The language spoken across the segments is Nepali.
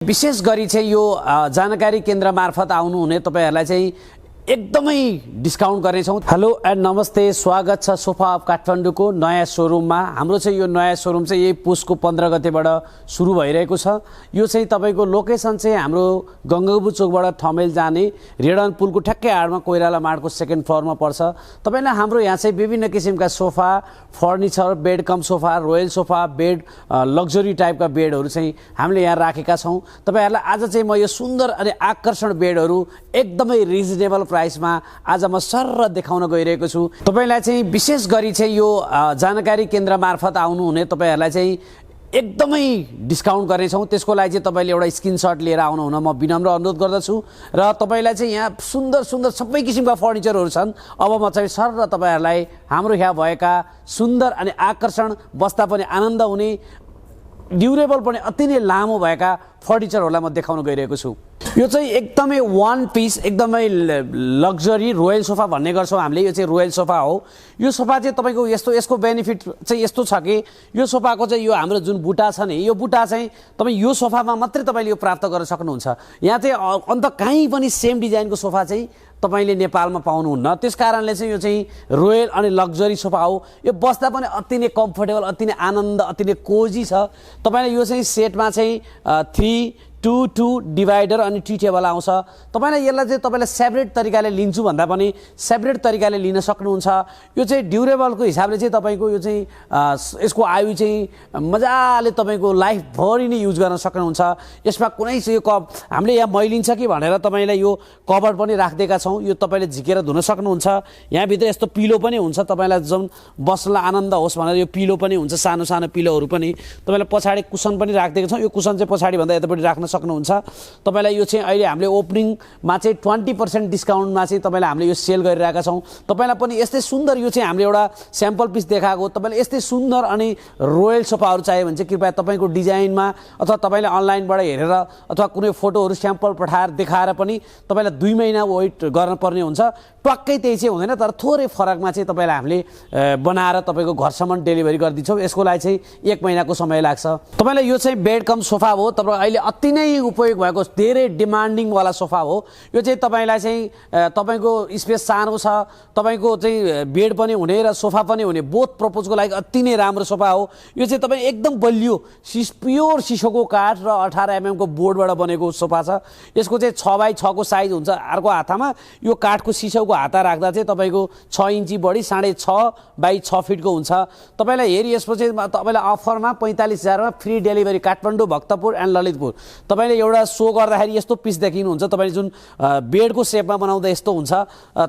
विशेष गरी चाहिँ यो जानकारी केन्द्र मार्फत आउनुहुने तपाईहरुलाई चाहिँ एकदमै डिस्काउन्ट गर्नेछौं। हेलो एन्ड नमस्ते, स्वागत छ सोफा अफ काठमाडौँको नयाँ शोरूममा। हाम्रो चाहिँ यो नयाँ शोरूम चाहिँ यही पुसको 15 गतेबाट सुरु भइरहेको छ। यो चाहिँ तपाईको लोकेसन चाहिँ हाम्रो गंगाबु चोकबाट ठमेल जाने रेडन पुलको ठ्याक्कै आडमा कोइराला माडको सेकेन्ड फ्लोरमा पर्छ। तपाईलाई हाम्रो यहाँ चाहिँ विभिन्न किसिमका sofa, furniture, bed cum sofa, royal sofa, bed, luxury टाइपका बेडहरू चाहिँ हामीले यहाँ राखेका छौं। तपाईहरुलाई आज चाहिँ म यो सुन्दर अनि आकर्षण बेडहरू एकदमै रिजनेबल प्राइसमा आज म सर्र देखाउन गइरहेको छु। तपाईलाई चाहिँ विशेष गरी चाहिँ यो जानकारी केन्द्र मार्फत आउनुहुने तपाईहरुलाई चाहिँ एकदमै डिस्काउन्ट गर्नेछौं। त्यसको लागि चाहिँ तपाईले एउटा स्क्रिनशट लिएर आउनुहुन म विनम्र अनुरोध गर्दछु। र तपाईलाई चाहिँ यहाँ सुन्दर सुन्दर सबै किसिमका फर्निचरहरू छन्। अब म चाहिँ सर्र तपाईहरुलाई हाम्रो यहाँ भएका सुन्दर अनि आकर्षण, बस्दा पनि आनन्द हुने, ड्युरेबल पनि अति नै लामो भएका फर्निचरहरूलाई म देखाउन गइरहेको छु। यो चाहिँ एकदमै वान पिस, एकदमै लग्जरी रोयल सोफा भन्ने गर्छौं हामीले। यो चाहिँ रोयल सोफा हो। यो सोफा चाहिँ तपाईको यसको बेनिफिट चाहिँ यस्तो छ कि यो सोफाको चाहिँ यो हाम्रो जुन बुटा छ नि, यो बुटा चाहिँ तपाई यो सोफामा मात्रै तपाईले यो प्राप्त गर्न सक्नुहुन्छ। यहाँ चाहिँ अन्त कहीँ पनि सेम डिजाइनको सोफा चाहिँ तपाईले नेपालमा पाउनुहुन्न। त्यसकारणले चाहिँ यो चाहिँ रोयल अनि लग्जरी सोफा हो। यो बस्दा पनि अति नै कम्फर्टेबल, अति नै आनन्द, अति नै कोजी छ। तपाईले यो चाहिँ सेटमा चाहिँ 3-2 डिभाइडर अनि टी टेबल आउँछ। तपाईलाई यसलाई चाहिँ तपाईलाई सेपरेट तरिकाले लिन्छु भन्दा पनि सेपरेट तरिकाले लिन सक्नुहुन्छ। यो चाहिँ ड्युरेबलको हिसाबले चाहिँ तपाईको यो चाहिँ यसको आयु चाहिँ मजाले तपाईको लाइफ भरि नै युज गर्न सक्नुहुन्छ। यसमा कुनै चाहिँ हामीले यहाँ मैलिन्छ कि भनेर तपाईलाई यो कभर पनि राख्दिएका छौं। यो तपाईले झिकेर धुन सक्नुहुन्छ। यहाँ भित्र यस्तो पिलो पनि हुन्छ, तपाईलाई जुन बस्नलाई आनन्द होस् भनेर यो पिलो पनि हुन्छ, सानो सानो पिलोहरू पनि। तपाईलाई पछाडी कुसन पनि राख्दिएका छौं। यो कुसन चाहिँ पछाडी भन्दा यतापट्टि राख्न सक्नुहुन्छ। तपाईलाई यो चाहिँ अहिले हामीले ओपनिङमा चाहिँ 20% डिस्काउन्टमा चाहिँ तपाईलाई हामीले यो सेल गरिरहेका छौं। तपाईलाई पनि यस्तै सुन्दर, यो चाहिँ हामीले एउटा स्याम्पल पिस देखाएको, तपाईलाई यस्तै सुन्दर अनि रोयल सोफाहरू चाहियो भने चाहिँ कृपया तपाईको डिजाइनमा अथवा तपाईले अनलाइनबाट हेरेर अथवा कुनै फोटोहरू स्याम्पल पठाएर देखाएर पनि तपाईलाई 2 महिना वेट गर्न पर्ने हुन्छ। टक्कै त्यही चाहिँ हुँदैन, तर थोरै फरकमा चाहिँ तपाईलाई हामीले बनाएर तपाईको घरसम्म डेलिभरी गरिदिन्छौँ। यसको लागि चाहिँ 1 महिनाको समय लाग्छ। तपाईलाई यो चाहिँ बेड कम सोफा हो। तपाईँ अहिले अति नै उपयोग भएको धेरै डिमान्डिङ वाला सोफा हो। यो चाहिँ तपाईलाई चाहिँ तपाईको स्पेस सानो छ, तपाईको चाहिँ बेड पनि हुने र सोफा पनि हुने, बोथ पर्पजको लागि अति नै राम्रो सोफा हो। यो चाहिँ तपाई एकदम बलियो प्योर सिसोको काठ र 18 mm को बोर्डबाट बनेको सोफा छ। यसको चाहिँ 6x6 को साइज हुन्छ। अर्को हातामा यो काठको सिसोको हाता राख्दा चाहिँ तपाईको 6 इन्ची बढी 6.5x6 फिटको हुन्छ। तपाईलाई हेरी यसपछि तपाईलाई अफरमा 45,000 मा free delivery Kathmandu, Bhaktapur and Lalitpur. तपाईले एउटा सो गर्दाखेरि यस्तो पिस देखिनुहुन्छ। तपाईले जुन बेडको शेपमा बनाउँदा यस्तो हुन्छ।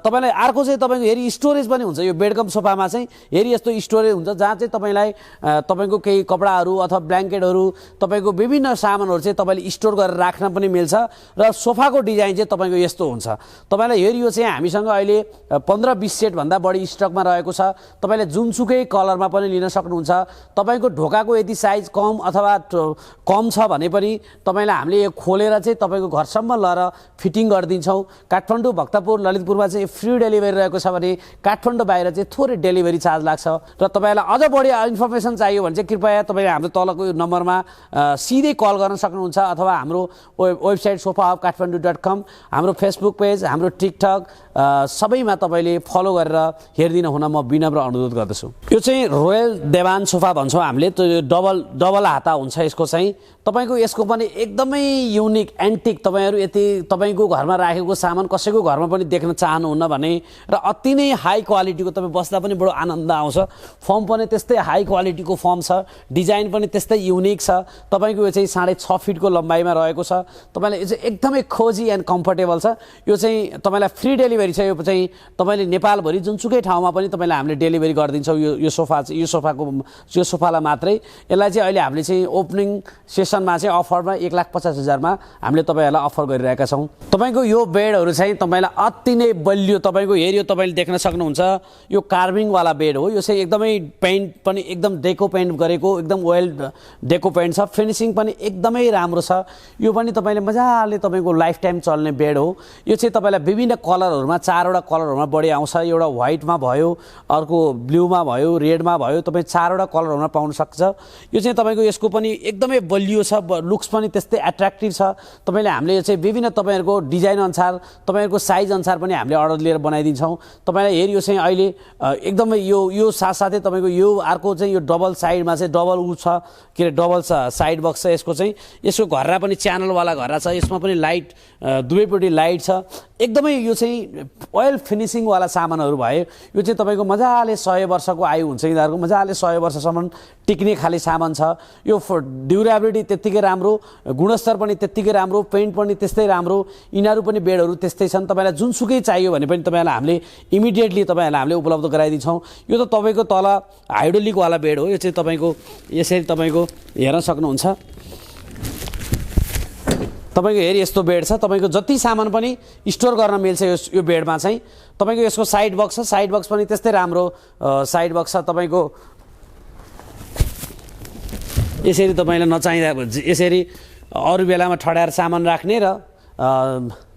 तपाईलाई अर्को चाहिँ तपाईको हेरी स्टोरेज पनि हुन्छ। यो बेड कम सोफामा चाहिँ हेरी यस्तो स्टोरेज हुन्छ, जहाँ चाहिँ तपाईलाई तपाईको केही कपडाहरू अथवा ब्ल्याङ्केटहरू, तपाईको विभिन्न सामानहरू चाहिँ तपाईले स्टोर गरेर राख्न पनि मिल्छ। र सोफाको डिजाइन चाहिँ तपाईको यस्तो हुन्छ। तपाईलाई हेरी यो चाहिँ हामीसँग अहिले 15-20 सेट भन्दा बढी स्टकमा रहेको छ। तपाईले जुनसुकै कलरमा पनि लिन सक्नुहुन्छ। तपाईको ढोकाको यदि साइज कम अथवा कम छ भने पनि तपाईलाई हामीले यो खोलेर चाहिँ तपाईको घरसम्म लगेर फिटिङ गरिदिन्छौँ। काठमाडौँ, भक्तपुर, ललितपुरमा चाहिँ फ्री डेलिभरी रहेको छ भने काठमाडौँ बाहिर चाहिँ थोरै डेलिभरी चार्ज लाग्छ। र तपाईलाई अझ बढी इन्फर्मेसन चाहियो भने चाहिँ कृपया तपाईले हाम्रो तलको नम्बरमा सिधै कल गर्न सक्नुहुन्छ, अथवा हाम्रो वेबसाइट sofaofkathmandu.com, हाम्रो फेसबुक पेज, हाम्रो टिकटक सबैमा तपाईले फलो गरेर हेर्दिन हुन म विनम्र अनुरोध गर्दछु। यो चाहिँ रोयल देवान सोफा भन्छौँ हामीले। त्यो डबल हाता हुन्छ यसको चाहिँ। तपाईको यसको पनि एकदमै युनिक एन्टिक, तपाईहरु यति तपाईको घरमा राखेको सामान कसैको घरमा पनि देख्न चाहनुहुन्न भने, र अति नै हाई क्वालिटीको, तपाई बस्दा पनि बडो आनन्द आउँछ। फर्म पनि त्यस्तै हाई क्वालिटीको फर्म छ, डिजाइन पनि त्यस्तै युनिक छ। तपाईको यो चाहिँ 6.5 फिटको लम्बाइमा रहेको छ। तपाईलाई यो चाहिँ एकदमै खोजी एन्ड कम्फर्टेबल छ। यो चाहिँ तपाईलाई फ्री डेलिभरी छ। यो चाहिँ तपाईले नेपालभरि जुनसुकै ठाउँमा पनि तपाईलाई हामीले डेलिभरी गरिदिन्छौँ। यो सोफालाई मात्रै। यसलाई चाहिँ अहिले हामीले चाहिँ ओपनिङ सेसनमा चाहिँ अफरमा 1,50,000 मा हामीले तपाईहरुलाई अफर गरिरहेका छौं। तपाईको यो बेडहरु चाहिँ तपाईलाई अति नै बलियो, तपाईको हेरियो तपाईले देख्न सक्नुहुन्छ। यो कार्भिङ वाला बेड हो। यो चाहिँ एकदमै पेन्ट पनि एकदम डेको पेन्ट गरेको, एकदम वेल डेको पेन्ट छ। फिनिशिङ पनि एकदमै राम्रो छ। यो पनि तपाईले मजाले तपाईको लाइफ टाइम चल्ने बेड हो। यो चाहिँ तपाईलाई विभिन्न कलरहरुमा, 4 वटा कलरहरुमा बढी आउँछ। एउटा व्हाइटमा भयो, अर्को ब्लूमा भयो, रेडमा भयो, तपाई 4 वटा कलरहरुमा पाउन सक्छ। यो चाहिँ तपाईको यसको पनि एकदमै बलियो बलियो छ, लुक्स पनि त्यस्तै एट्र्याक्टिभ छ। तपाईँले हामीले यो चाहिँ विभिन्न तपाईँहरूको डिजाइन अनुसार तपाईँहरूको साइज अनुसार पनि हामीले अर्डर लिएर बनाइदिन्छौँ। तपाईँलाई हेरी यो चाहिँ अहिले एकदमै यो साथसाथै तपाईँको यो अर्को चाहिँ यो डबल साइडमा चाहिँ डबल छ के अरे डबल साइड बक्स छ यसको चाहिँ। यसको घर्रा पनि च्यानलवाला घर्रा छ, यसमा पनि लाइट दुवैपट्टि लाइट छ। एकदमै यो चाहिँ ओयल फिनिसिङवाला सामानहरू भयो। यो चाहिँ तपाईँको मजाले 100 वर्षको आयु हुन्छ यिनीहरूको, मजाले 100 वर्षसम्म टिक्ने खाले सामान छ। यो ड्युरेबिलिटी त्यत्तिकै राम्रो, गुणस्तर पनि त्यत्तिकै राम्रो, पेन्ट पनि त्यस्तै राम्रो, यिनीहरू पनि बेडहरू त्यस्तै छन्। तपाईँलाई जुनसुकै चाहियो भने पनि तपाईँलाई हामीले इमिडिएटली तपाईँहरूलाई हामीले उपलब्ध गराइदिन्छौँ। यो त तपाईँको तल हाइड्रोलिकवाला बेड हो, यो चाहिँ तपाईँको यसरी तपाईँको हेर्न सक्नुहुन्छ। तपाईँको हेरी यस्तो बेड छ, तपाईँको जति सामान पनि स्टोर गर्न मिल्छ यो बेडमा चाहिँ। तपाईँको यसको साइड बक्स छ, साइड बक्स पनि त्यस्तै राम्रो साइड बक्स छ। तपाईँको यसरी तपाईँलाई नचाहिँदा यसरी अरू बेलामा ठड्याएर सामान राख्ने र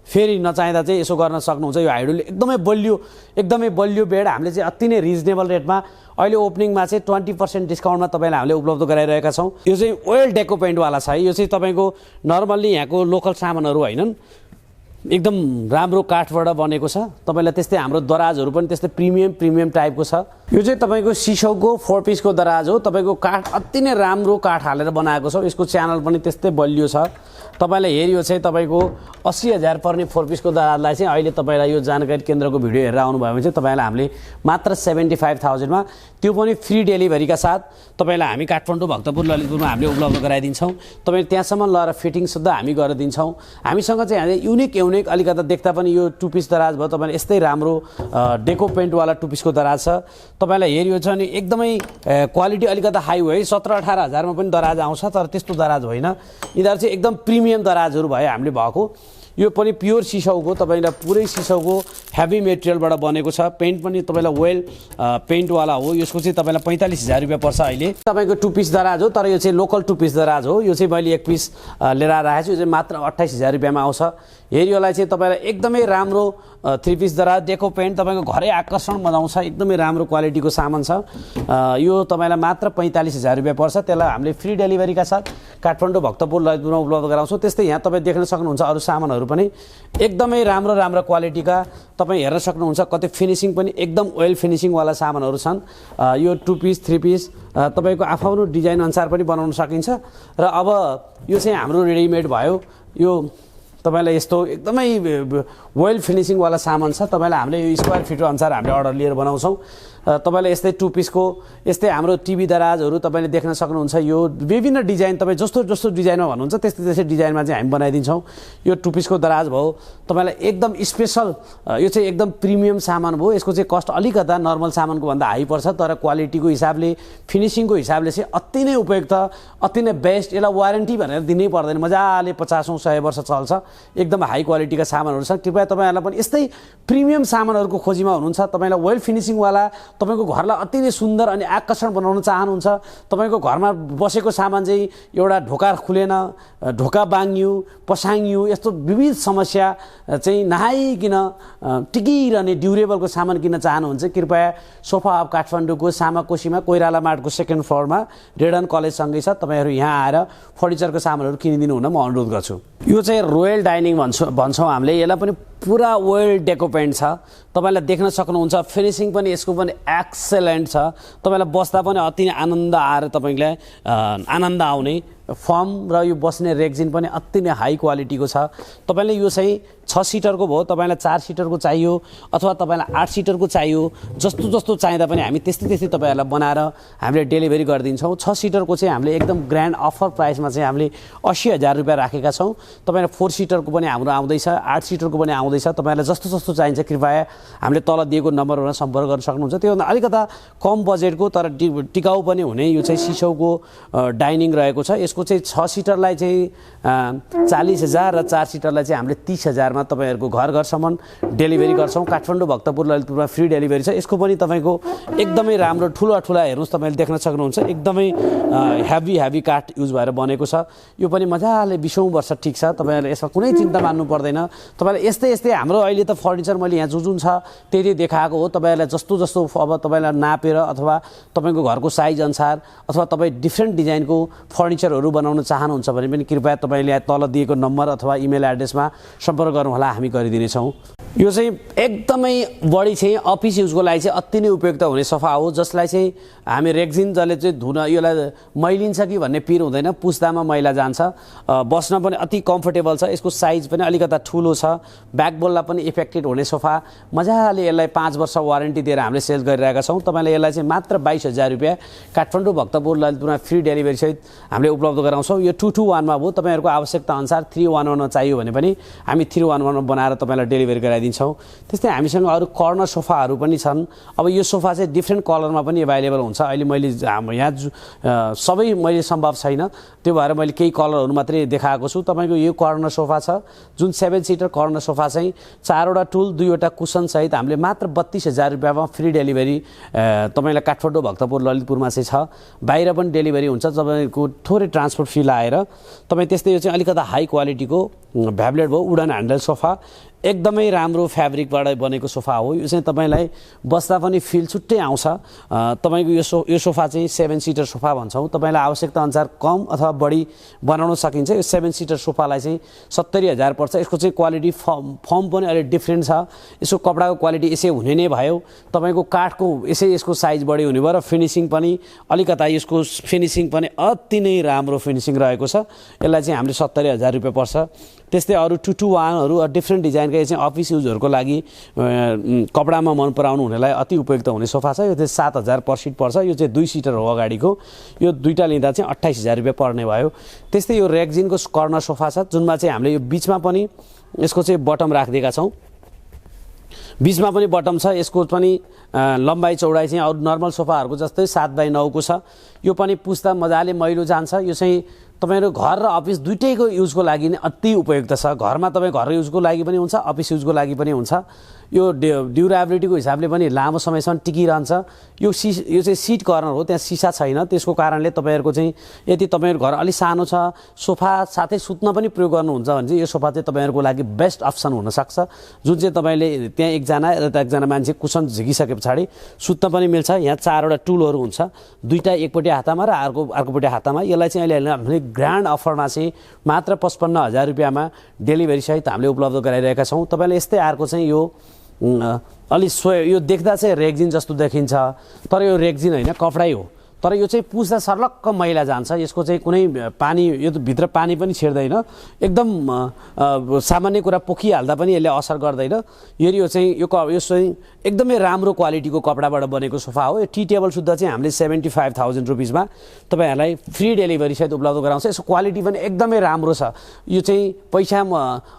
फेरि नचाहिँदा चाहिँ यसो गर्न सक्नुहुन्छ। यो हाइड्रोलिक एकदमै बलियो बेड हामीले चाहिँ अति नै रिजनेबल रेटमा अहिले ओपनिङमा चाहिँ 20% डिस्काउन्टमा तपाईँलाई हामीले उपलब्ध गराइरहेका छौँ। यो चाहिँ ओयल डेको पेन्टवाला छ है। यो चाहिँ तपाईँको नर्मल्ली यहाँको लोकल सामानहरू होइनन्, एकदम राम्रो काठबाट बनेको छ। तपाईँलाई त्यस्तै हाम्रो दराजहरू पनि त्यस्तै प्रिमियम टाइपको छ। यो चाहिँ तपाईँको सिसौको 4 पिसको दराज हो। तपाईँको काठ अति नै राम्रो काठ हालेर बनाएको छ। यसको च्यानल पनि त्यस्तै बलियो छ। तपाईँलाई हेरियो चाहिँ तपाईँको 80,000 पर्ने 4 पिसको दराजलाई चाहिँ अहिले तपाईँलाई यो जानकारी केन्द्रको भिडियो हेरेर आउनुभयो भने चाहिँ तपाईँलाई हामीले मात्र 75,000मा, त्यो पनि फ्री डेलिभरीका साथ तपाईँलाई हामी काठमाडौँ, भक्तपुर, ललितपुरमा हामीले उपलब्ध गराइदिन्छौँ। तपाईँ त्यहाँसम्म लगेर फिटिङ सुद्धा हामी गरेर दिन्छौँ। हामीसँग चाहिँ हामीले युनिक अलिकता देख्दा पनि यो 2 पिस दराज भयो। तपाईँले यस्तै राम्रो डेको पेन्टवाला 2 पिसको दराज छ। तपाईँलाई हेरियो छ भने एकदमै क्वालिटी अलिकता हाई हो है। 17-18 हजारमा पनि दराज आउँछ, तर त्यस्तो दराज होइन। यिनीहरू चाहिँ एकदम प्रिमियम दराजहरू भयो हामीले भएको। यो पनि प्योर सिसौको, तपाईँलाई पुरै सिसौको हेभी मेटेरियलबाट बनेको छ। पेन्ट पनि तपाईँलाई वेल पेन्टवाला हो। यसको चाहिँ तपाईँलाई 45,000 रुपियाँ पर्छ अहिले। तपाईँको 2 पिस दराज हो, तर यो चाहिँ लोकल 2 पिस दराज हो। यो चाहिँ मैले 1 पिस लिएर आएको छु। यो चाहिँ मात्र 28,000 रुपियाँमा आउँछ। हेरियोलाई चाहिँ तपाईँलाई एकदमै राम्रो 3 पिस दराज डेको पेन्ट तपाईँको घरै आकर्षण बनाउँछ। एकदमै राम्रो क्वालिटीको सामान छ। यो तपाईँलाई मात्र 45,000 रुपियाँ पर्छ। त्यसलाई हामीले फ्री डेलिभरीका साथ काठमाडौँ, भक्तपुर, ललितपुरमा उपलब्ध गराउँछौँ। त्यस्तै यहाँ तपाईँ देख्न सक्नुहुन्छ अरू सामानहरू पनि एकदमै राम्रो क्वालिटीका तपाईँ हेर्न सक्नुहुन्छ। कतै फिनिसिङ पनि एकदम ओयल फिनिसिङवाला सामानहरू छन्। यो 2 पिस 3 पिस तपाईँको आफ्नो डिजाइन अनुसार पनि बनाउन सकिन्छ। र अब यो चाहिँ हाम्रो रेडिमेड भयो। यो तपाईँलाई यस्तो एकदमै वेल फिनिसिङवाला सामान छ। तपाईँलाई हामीले यो स्क्वायर फिट अनुसार हामीले अर्डर लिएर बनाउँछौँ। तपाईँलाई यस्तै 2 पिसको यस्तै हाम्रो टिभी दराजहरू तपाईँले देख्न सक्नुहुन्छ। यो विभिन्न डिजाइन तपाईँ जस्तो डिजाइनमा भन्नुहुन्छ त्यस्तै डिजाइनमा चाहिँ हामी बनाइदिन्छौँ। यो 2 पिसको दराज भयो। तपाईँलाई एकदम स्पेसल, यो चाहिँ एकदम प्रिमियम सामान भयो। यसको चाहिँ कस्ट अलिकता नर्मल सामानको भन्दा हाई पर्छ, तर क्वालिटीको हिसाबले, फिनिसिङको हिसाबले चाहिँ अति नै उपयुक्त, अति नै बेस्ट। यसलाई वारेन्टी भनेर दिनै पर्दैन, मजाले 50-100 वर्ष चल्छ। एकदम हाई क्वालिटीका सामानहरू छन्। कृपया तपाईँहरूलाई पनि यस्तै प्रिमियम सामानहरूको खोजीमा हुनुहुन्छ, तपाईँलाई वेल फिनिसिङवाला, तपाईँको घरलाई अति नै सुन्दर अनि आकर्षण बनाउन चाहनुहुन्छ, तपाईँको घरमा बसेको सामान चाहिँ एउटा ढोका खुलेन, ढोका बाङ्गियो, पसाङ्गियो, यस्तो विविध समस्या चाहिँ नआइकन टिकिरहने ड्युरेबलको सामान किन्न चाहनुहुन्छ, कृपया सोफा अफ काठमाडौँको सामाकोसीमा कोइराला मार्टको 2nd फ्लोरमा रेडन कलेजसँगै छ। तपाईँहरू यहाँ आएर फर्निचरको सामानहरू किनिदिनु हुन म अनुरोध गर्छु। यो चाहिँ रोयल डाइनिङ भन्छौँ हामीले। यसलाई पनि पुरा वेल डेको पेन्ट छ। तपाईँलाई देख्न सक्नुहुन्छ। फिनिसिङ पनि यसको पनि एक्सेलेन्ट छ। तपाईँलाई बस्दा पनि अति नै आनन्द आएर तपाईँलाई आनन्द आउने फर्म र यो बस्ने रेक्जिन पनि अति नै हाई क्वालिटीको छ। तपाईँले यो चाहिँ 6 सिटरको भयो, तपाईँलाई 4 सिटरको चाहियो अथवा तपाईँलाई 8 सिटरको चाहियो, जस्तो चाहिँदा पनि हामी त्यस्तै तपाईँहरूलाई बनाएर हामीले डेलिभरी गरिदिन्छौँ। 6 सिटरको चाहिँ हामीले एकदम ग्रान्ड अफर प्राइसमा चाहिँ हामीले 80,000 रुपियाँ राखेका छौँ। तपाईँलाई 4 सिटरको पनि हाम्रो आउँदैछ, 8 सिटरको पनि आउँदैछ। तपाईँलाई जस्तो चाहिन्छ कृपया हामीले तल दिएको नम्बरमा सम्पर्क गर्न सक्नुहुन्छ। त्योभन्दा अलिकता कम बजेटको तर टिकाउ पनि हुने यो चाहिँ सिसौको डाइनिङ रहेको छ। यसको चाहिँ 6 सिटरलाई चाहिँ 40,000 र 4 सिटरलाई चाहिँ हामीले 30,000मा तपाईँहरूको घरसम्म डेलिभरी गर्छौँ। काठमाडौँ, भक्तपुर, ललितपुरमा फ्री डेलिभरी छ। यसको पनि तपाईँको एकदमै राम्रो ठुला हेर्नुहोस्, तपाईँले देख्न सक्नुहुन्छ। एकदमै हेभी काठ युज भएर बनेको छ। यो पनि मजाले 20औं वर्ष ठिक छ। तपाईँहरूले यसमा कुनै चिन्ता मान्नु पर्दैन। तपाईँलाई यस्तै यस्तै हाम्रो अहिले त फर्निचर मैले यहाँ जुन छ त्यही देखाएको हो। तपाईँहरूलाई जस्तो जस्तो अब तपाईँलाई नापेर अथवा तपाईँको घरको साइज अनुसार अथवा तपाईँ डिफ्रेन्ट डिजाइनको फर्निचरहरू बनाउन चाहनुहुन्छ भने पनि कृपया तपाईँले तल दिएको नम्बर अथवा इमेल एड्रेसमा सम्पर्क गर्नुहोला, हामी गरिदिनेछौँ। यो चाहिँ एकदमै बढी चाहिँ अफिस युजको लागि चाहिँ अति नै उपयुक्त हुने सोफा हो, जसलाई चाहिँ हामी रेक्जिन जसले चाहिँ धुन यसलाई मैलिन्छ कि भन्ने पिर हुँदैन, पुस्दामा मैला जान्छ, बस्न पनि अति कम्फर्टेबल छ। यसको साइज पनि अलिकता ठुलो छ, ब्याकबोनलाई पनि इफेक्टेड हुने सोफा, मजाले यसलाई 5 वर्ष वारेन्टी दिएर हामीले सेल गरिरहेका छौँ। तपाईँले यसलाई चाहिँ मात्र 22,000 रुपियाँ काठमाडौँ भक्तपुर ललितपुरमा फ्री डेलिभरी सहित हामीले उपलब्ध गराउँछौँ। यो 221 भयो। तपाईँहरूको आवश्यकता अनुसार 311 चाहियो भने पनि हामी 311 बनाएर तपाईँलाई डेलिभरी गराइदिन्छौँ। त्यस्तै हामीसँग अरू कर्नर सोफाहरू पनि छन्। अब यो सोफा चाहिँ डिफ्रेन्ट कलरमा पनि एभाइलेबल हुन्छ। अहिले मैले यहाँ सबै मैले सम्भव छैन, त्यो भएर मैले केही कलरहरू मात्रै देखाएको छु। तपाईँको यो कर्नर सोफा छ जुन 7 सिटर कर्नर सोफा चाहिँ 4वटा टुल 2वटा कुसन सहित हामीले मात्र 32,000 रुपियाँमा फ्री डेलिभरी तपाईँलाई काठमाडौँ भक्तपुर ललितपुरमा चाहिँ छ। बाहिर पनि डेलिभरी हुन्छ, तपाईँको थोरै ट्रान्सपोर्ट फी लाएर। तपाईँ त्यस्तै यो चाहिँ अलिकता हाई क्वालिटीको भ्याब्लेट भयो, वुडन ह्यान्डल सोफा, एकदमै राम्रो फ्याब्रिकबाट बनेको सोफा हो। यो चाहिँ तपाईँलाई बस्दा पनि फिल छुट्टै आउँछ। तपाईँको यो सोफा चाहिँ 7 सिटर सोफा भन्छौँ। तपाईँलाई आवश्यकता अनुसार कम अथवा बढी बनाउन सकिन्छ। यो 7 सिटर सोफालाई चाहिँ 70,000 पर्छ। यसको चाहिँ क्वालिटी फर्म पनि अलिक डिफ्रेन्ट छ। यसको कपडाको क्वालिटी यसै हुने नै भयो, तपाईँको काठको यसै यसको साइज बढी हुने भयो र फिनिसिङ पनि अलिकता यसको फिनिसिङ पनि अति नै राम्रो फिनिसिङ रहेको छ। यसलाई चाहिँ हामीले 70,000 रुपियाँ पर्छ। त्यस्तै अरू 221हरू डिफ्रेन्ट डिजाइनका चाहिँ अफिस युजहरूको लागि कपडामा मन पराउनु हुनेलाई अति उपयुक्त हुने सोफा छ। यो चाहिँ 7,000 पर सिट पर्छ। यो चाहिँ 2 सिटर हो अगाडिको। यो दुईटा लिँदा चाहिँ 28,000 रुपियाँ पर्ने भयो। त्यस्तै यो रेक्जिनको कर्नर सोफा छ जुनमा चाहिँ हामीले यो बिचमा पनि यसको चाहिँ बटम राखिदिएका छौँ। बिचमा पनि बटम छ। यसको पनि लम्बाइ चौडाइ चाहिँ अरू नर्मल सोफाहरूको जस्तै 7x9 को छ। यो पनि पुस्दा मजाले मैलो जान्छ। यो चाहिँ तपाईँहरू घर र अफिस दुइटैको युजको लागि नै अति उपयुक्त छ। घरमा तपाईँ घर युजको लागि पनि हुन्छ, अफिस युजको लागि पनि हुन्छ। यो ड्युरेबिलिटीको हिसाबले पनि लामो समयसम्म टिकिरहन्छ। यो चाहिँ सिट कर्नर हो, त्यहाँ सिसा छैन, त्यसको कारणले तपाईँहरूको चाहिँ यदि तपाईँहरू घर अलिक सानो छ, सोफा साथै सुत्न पनि प्रयोग गर्नुहुन्छ भने चाहिँ यो सोफा चाहिँ तपाईँहरूको लागि बेस्ट अप्सन हुनसक्छ। जुन चाहिँ तपाईँले त्यहाँ एकजना यता एकजना मान्छे कुसन झिकिसके पछाडि सुत्न पनि मिल्छ। यहाँ 4वटा टुलहरू हुन्छ, दुईटा एकपट्टि हातामा र अर्कोपट्टि हातामा। यसलाई चाहिँ अहिले हामीले ग्रान्ड अफरमा चाहिँ मात्र 55,000 रुपियाँमा डेलिभरी सहित हामीले उपलब्ध गराइरहेका छौँ। तपाईँले यस्तै अर्को चाहिँ यो अलि यो देख्दा चाहिँ रेक्जिन जस्तो देखिन्छ, तर यो रेक्जिन होइन, कपडै हो। तर यो चाहिँ पुस्दा सर्लक्क मैला जान्छ। यसको चाहिँ कुनै पानी, यो त भित्र पानी पनि छिर्दैन, एकदम सामान्य कुरा पोखिहाल्दा पनि यसले असर गर्दैन। यो चाहिँ एकदमै राम्रो क्वालिटीको कपडाबाट बनेको सोफा हो। यो टी टेबल सुद्धा चाहिँ हामीले 75,000 रुपिसमा तपाईँहरूलाई फ्री डेलिभरी सहित उपलब्ध गराउँछ। यसको क्वालिटी पनि एकदमै राम्रो छ। यो चाहिँ पैसा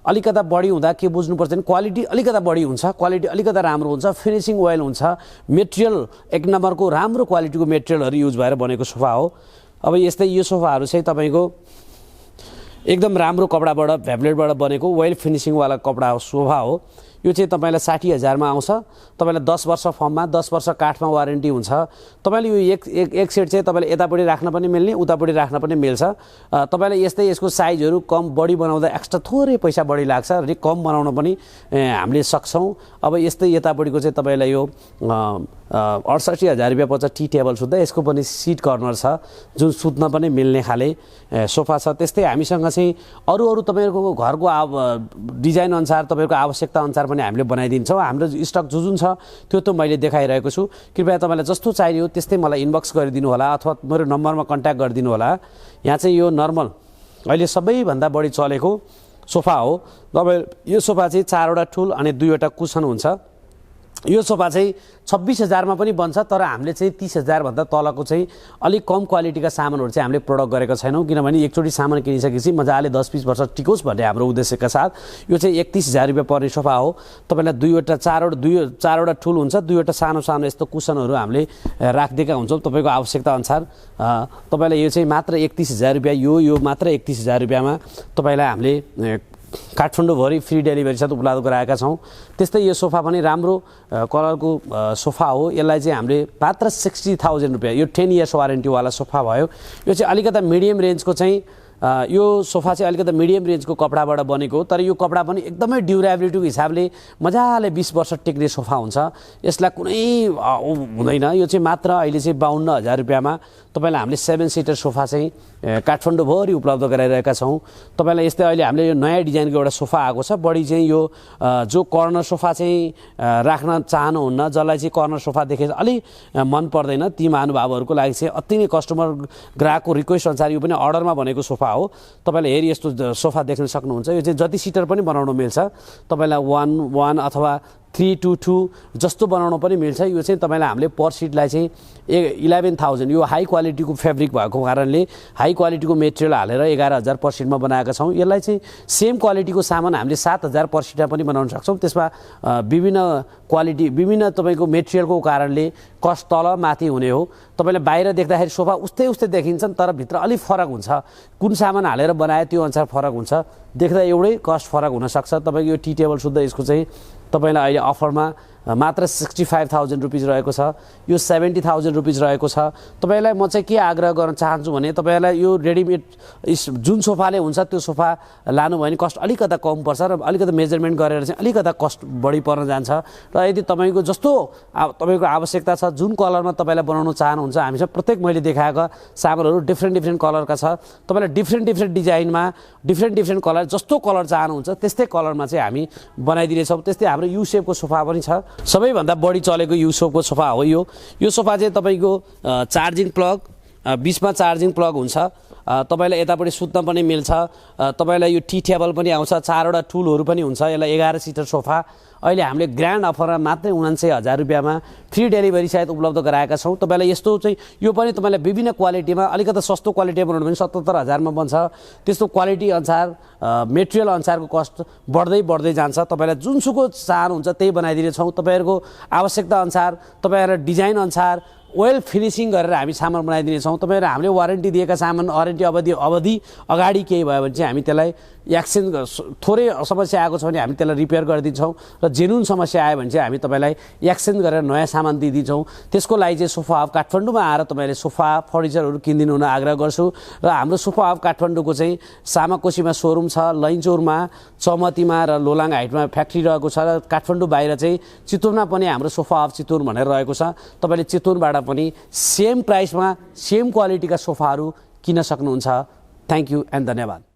अलिकता बढी हुँदा के बुझ्नुपर्छ भने क्वालिटी अलिकता बढी हुन्छ, क्वालिटी अलिकता राम्रो हुन्छ, फिनिसिङ वेल हुन्छ, मेटेरियल एक नम्बरको राम्रो क्वालिटीको मेटेरियलहरू युज भएर बनेको सोफा हो। अब यस्तै यो सोफाहरू चाहिँ तपाईँको एकदम राम्रो कपडाबाट भ्याब्लेटबाट बनेको वेल फिनिसिङवाला कपडा हो, सोफा हो। यो चाहिँ तपाईँलाई 60,000 मा आउँछ। तपाईँलाई 10 वर्ष फर्ममा 10 वर्ष काठमा वारेन्टी हुन्छ। तपाईँले यो एक सेट चाहिँ तपाईँले यतापट्टि राख्न पनि मिल्ने, उतापट्टि राख्न पनि मिल्छ। तपाईँले यस्तै यसको साइजहरू कम बढी बनाउँदा एक्स्ट्रा थोरै पैसा बढी लाग्छ र कम बनाउन पनि हामीले सक्छौँ। अब यस्तै यतापट्टिको चाहिँ तपाईँलाई यो 68,000 रुपियाँ पर्छ टी टेबल सुत्दा। यसको पनि सिट कर्नर छ जुन सुत्न पनि मिल्ने खाले सोफा छ। त्यस्तै हामीसँग चाहिँ अरू तपाईँहरूको घरको डिजाइन अनुसार तपाईँको आवश्यकता अनुसार पनि हामीले बनाइदिन्छौँ। हाम्रो स्टक जुन छ त्यो त मैले देखाइरहेको छु। कृपया तपाईँलाई जस्तो चाहियो त्यस्तै मलाई इनबक्स गरिदिनु होला अथवा मेरो नम्बरमा कन्ट्याक्ट गरिदिनु होला। यहाँ चाहिँ यो नर्मल अहिले सबैभन्दा बढी चलेको सोफा हो। तपाईँ यो सोफा चाहिँ 4वटा टुल अनि 2वटा कुसन हुन्छ। यो सोफा चाहिँ 26,000 मा पनि बन्छ, तर हामीले चाहिँ 30,000 भन्दा तलको चाहिँ अलिक कम क्वालिटीका सामानहरू चाहिँ हामीले प्रोडक्ट गरेका छैनौँ। किनभने एकचोटि सामान किनिसकेपछि मजाले 10-20 वर्ष टिकोस् भन्ने हाम्रो उद्देश्यका साथ यो चाहिँ 31,000 रुपियाँ पर्ने सोफा हो। तपाईँलाई 4वटा टुल हुन्छ, 2वटा सानो सानो यस्तो कुसनहरू हामीले राखिदिएका हुन्छौँ तपाईँको आवश्यकता अनुसार। तपाईँलाई यो चाहिँ मात्र 31,000 रुपियाँ, यो मात्र 31,000 रुपियाँमा तपाईँलाई हामीले काठमाडौँभरि फ्री डेलिभरी साथ उपलब्ध गराएका छौँ। त्यस्तै यो सोफा पनि राम्रो कलरको सोफा हो। यसलाई चाहिँ हामीले मात्र 60,000 रुपियाँ, यो 10 इयर्स वारेन्टीवाला सोफा भयो। यो चाहिँ अलिकता मिडियम रेन्जको चाहिँ यो सोफा चाहिँ अलिकति मिडियम रेन्जको कपडाबाट बनेको हो, तर यो कपडा पनि एकदमै ड्युरेबिलिटीको हिसाबले मजाले 20 वर्ष टेक्ने सोफा हुन्छ। यसलाई कुनै हुँदैन। यो चाहिँ मात्र अहिले चाहिँ 52,000 रुपियाँमा तपाईँलाई हामीले 7 सिटर सोफा चाहिँ काठमाडौँभरि उपलब्ध गराइरहेका छौँ। तपाईँलाई यस्तै अहिले हामीले यो नयाँ डिजाइनको एउटा सोफा आएको छ। बढी चाहिँ यो जो कर्नर सोफा चाहिँ राख्न चाहनुहुन्न, जसलाई चाहिँ कर्नर सोफा देखेर अलि मन पर्दैन, ती महानुभावहरूको लागि चाहिँ अति नै कस्टमर ग्राहकको रिक्वेस्ट अनुसार यो पनि अर्डरमा बनेको सोफा हो। तपाईँले हेरी यस्तो सोफा देख्न सक्नुहुन्छ। यो चाहिँ जति सिटर पनि बनाउन मिल्छ, तपाईँलाई 1-1 अथवा 3-2-2 जस्तो बनाउन पनि मिल्छ। यो चाहिँ तपाईँलाई हामीले पर सिटलाई चाहिँ 11,000, यो हाई क्वालिटीको फेब्रिक भएको कारणले हाई क्वालिटीको मेटेरियल हालेर 11,000 पर सिटमा बनाएका छौँ। यसलाई चाहिँ सेम क्वालिटीको सामान हामीले 7,000 पर सिटमा पनि बनाउन सक्छौँ। त्यसमा विभिन्न क्वालिटी, विभिन्न तपाईँको मेटेरियलको कारणले कस्ट तल माथि हुने हो। तपाईँले बाहिर देख्दाखेरि सोफा उस्तै उस्तै देखिन्छन्, तर भित्र अलिक फरक हुन्छ। कुन सामान हालेर बनाए त्यो अनुसार फरक हुन्छ। देख्दा एउटै कस्ट फरक हुनसक्छ। तपाईँको यो टी टेबल शुद्ध यसको चाहिँ तपाईँलाई अहिले अफरमा मात्र 65,000 रुपिज रहेको छ। यो 70,000 रुपिज रहेको छ। तपाईँलाई म चाहिँ के आग्रह गर्न चाहन्छु भने तपाईँलाई यो रेडिमेड जुन सोफाले हुन्छ त्यो सोफा लानु भयो भने कस्ट अलिकता कम पर्छ र अलिकति मेजरमेन्ट गरेर चाहिँ अलिकता कस्ट बढी पर्न जान्छ। र यदि तपाईँको जस्तो तपाईँको आवश्यकता छ, जुन कलरमा तपाईँलाई बनाउन चाहनुहुन्छ, हामीसँग प्रत्येक मैले देखाएका सामानहरू डिफ्रेन्ट कलरका छ। तपाईँलाई डिफ्रेन्ट डिजाइनमा डिफ्रेन्ट कलर, जस्तो कलर चाहनुहुन्छ त्यस्तै कलरमा चाहिँ हामी बनाइदिनेछौँ। त्यस्तै हाम्रो यु सेपको सोफा पनि छ। सबैभन्दा बढी चलेको यु सेपको सोफा हो यो सोफा चाहिँ तपाईँको चार्जिङ प्लग, बिचमा चार्जिङ प्लग हुन्छ। तपाईँलाई यतापट्टि सुत्न पनि मिल्छ। तपाईँलाई यो टी टेबल पनि आउँछ, 4वटा टुलहरू पनि हुन्छ। यसलाई 11 सिटर सोफा अहिले हामीले ग्रान्ड अफरमा मात्रै 79,000 रुपियाँमा फ्री डेलिभरी सहित उपलब्ध गराएका छौँ। तपाईँलाई यस्तो चाहिँ यो पनि तपाईँलाई विभिन्न क्वालिटीमा, अलिकति सस्तो क्वालिटीमा बनाउनु भने 77,000मा बन्छ। त्यस्तो क्वालिटी अनुसार मेटेरियल अनुसारको कस्ट बढ्दै जान्छ। तपाईँलाई जुनसुकै चाहनुहुन्छ त्यही बनाइदिनेछौँ। तपाईँहरूको आवश्यकता अनुसार, तपाईँहरूलाई डिजाइन अनुसार वेल फिनिसिङ गरेर हामी सामान बनाइदिनेछौँ। तपाईँहरू हामीले वारेन्टी दिएका सामान वारेन्टी अवधि अगाडि केही भयो भने चाहिँ हामी त्यसलाई एक्सचेन्ज, थोरै समस्या आएको छ भने हामी त्यसलाई रिपेयर गरिदिन्छौँ र जेन्युन समस्या आयो भने चाहिँ हामी तपाईँलाई एक्सचेन्ज गरेर नयाँ सामान दिइदिन्छौँ। त्यसको लागि चाहिँ सोफा अफ काठमाडौँमा आएर तपाईँले सोफा फर्निचरहरू किनिदिनु हुन आग्रह गर्छु। र हाम्रो सोफा अफ काठमाडौँको चाहिँ सामाकोसीमा सोरुम छ, लैनचौरमा, चौमतीमा र लोलाङ हाइटमा फ्याक्ट्री रहेको छ। र काठमाडौँ बाहिर चाहिँ चितवनमा पनि हाम्रो सोफा अफ चितवन भनेर रहेको छ। तपाईँले चितवनबाट पनि सेम प्राइसमा सेम क्वालिटीका सोफाहरू किन्न सक्नुहुन्छ। थ्याङ्क यू एन्ड धन्यवाद।